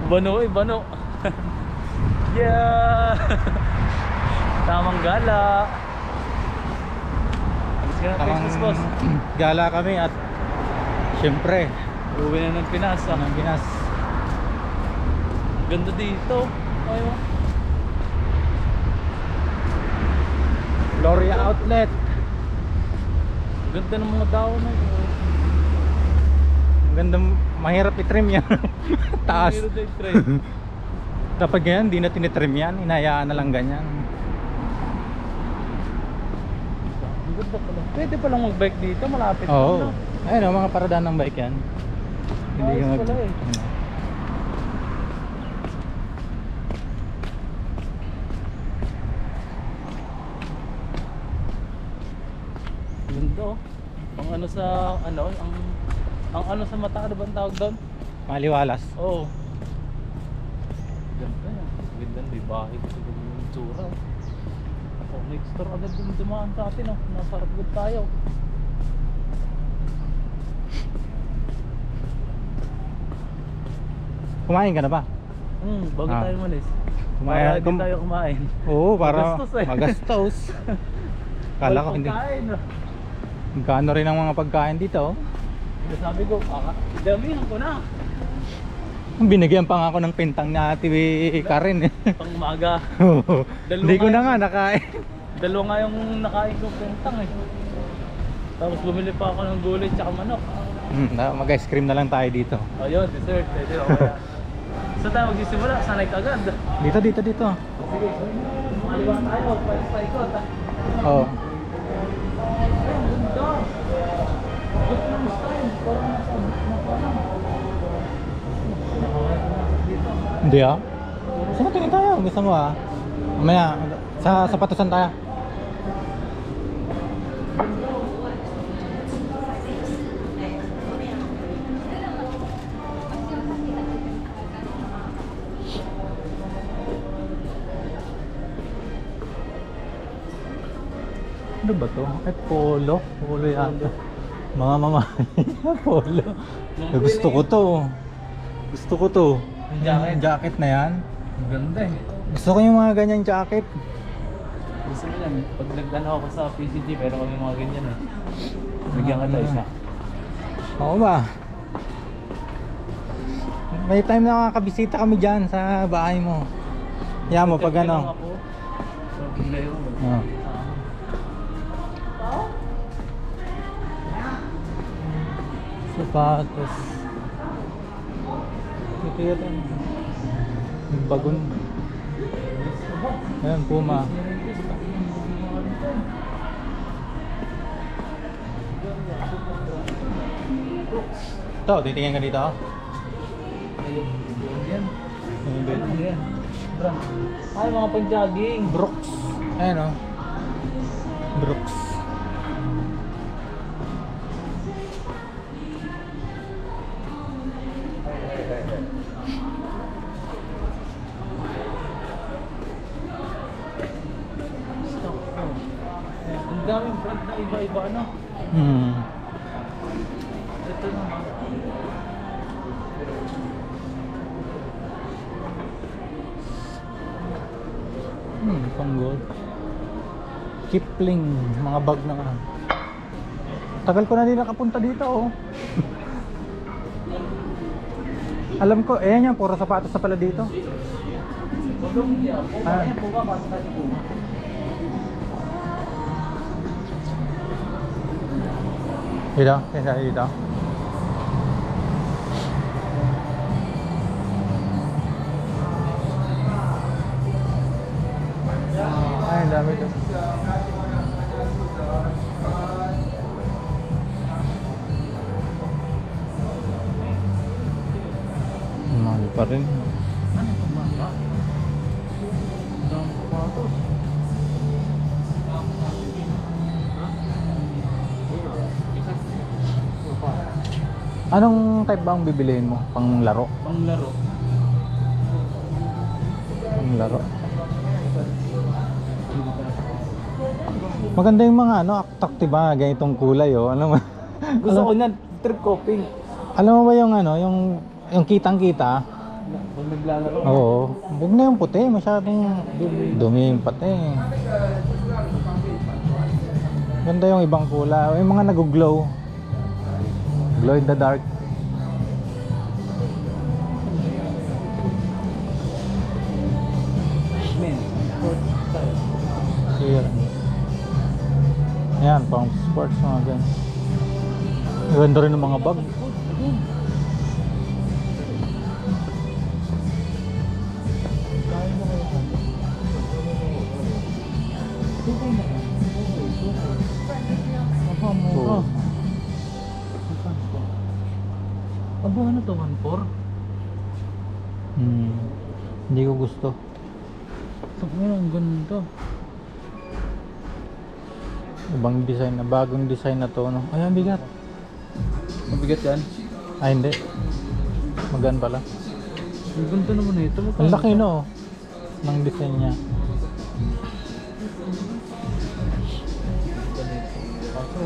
Bano eh, bano. Yeah. Tamang gala. Alis ka na Christmas, boss. Gala kami at syempre Uwi na ng Pinas. ng Pinas. Ganda dito. Ayaw. Gloria Outlet. Ganda ng mga daon na. Ang ganda, mahirap i-trim yan. Taas. Meron din trend. Kapag ganyan, hindi na tinitrim yan. Inayaan na lang ganyan. Ang ganda pala. Pwede palang mag-bike dito, malapit Oo. lang. Ayun o, mga paradaan ng bike yan. Ayos pala eh. Ganda oh. Ang ano sa ano, ang ano sa mata, ano ba ang tawag doon? Maliwalas. Oo. Ganda yan. Ganda ng bibahe ko sa ganyan yung tsura. Oh, next door agad yung dumaan sa atin oh. Nasa Rapid tayo. Kumain ka na ba? Bago Ah. tayo malis. Kumain- Para din tayo kumain. Oo, para Magastos eh. magastos. Kala ko hindi. Pagkain, oh. Magkano rin ang mga pagkain dito. Oh. Kaya sabi ko, damihan ko na. Binigyan pa nga ako ng pintang na Ate Karen. Pang umaga. Hindi ko na nga nakain. Dalawa nga yung nakain ko pentang eh. Tapos bumili pa ako ng gulay tsaka manok. Mag-ice cream na lang tayo dito. Ayun, dessert. Pwede ako kaya. Saan tayo magsisimula? Sanay ka agad. Dito, dito, dito. Sige, maliwan tayo. Paikot ha. Oh. Ay, ang ganda. Good lang style. Parang Hindi ah. Saan tingin tayo? Gusto mo ah? Mamaya, sa sapatusan tayo. Ano ba to? Ay, polo. Polo yata. Mga mamahay. Polo. Gusto ko to. Gusto ko to. Yung jacket. Jacket na yan. ang ganda eh. Gusto ko yung mga ganyang jacket. Gusto mo yan. Pag nagdano ako sa PCG, pero kami mga ganyan eh. Bigyan ka tayo isa. Oo ba? May time na makakabisita kami dyan sa bahay mo. Yan mo pag ano. Ako. So, bigla yun. Oh. Sapatos. Ito yata. Yung bagon. Ayan, Puma. Ito, titingin ka dito. Yan. Yung bed. Ano yan? Brand. Ay, mga pang-jogging. Brooks. Ayan o. Brooks. Stock ko. Ang daming brand na iba-iba ano. Ito naman. Pang gold. Kipling, mga bag na nga. Tagal ko na din nakapunta dito oh. Alam ko, yan yan, puro sapatos na pala dito. Ah. Dito, dito. Ay, ang dami ito. Mahal pa rin. Ano itong bangka? Ang daming sapatos. Anong type ba ang bibiliin mo? Pang laro? Panglaro. Pang laro. Maganda yung mga ano, attractive ba, ganitong kulay oh. Alam mo? Gusto ko niyan, trip coping. Alam mo ba yung ano, yung Yung kitang-kita. Kung naglalaro. Oo. Huwag na yung puti. Masyadong dumi yung pati. Ganda yung ibang kulay. Yung mga nag-glow. Glow in the dark. Men, sports style. Here. Yan, pang sports mga ganyan. Ganda rin ng mga bag. Mura. Aba, ano to? 1.4? Hindi ko gusto. Ito ang ganda. Ibang design na, bagong design na to, no? Ay, ang bigat. Mabigat yan? Ay, hindi. Magaan pala. Ang ganda naman ito. Ang laki, no? Ng design niya. Kaso,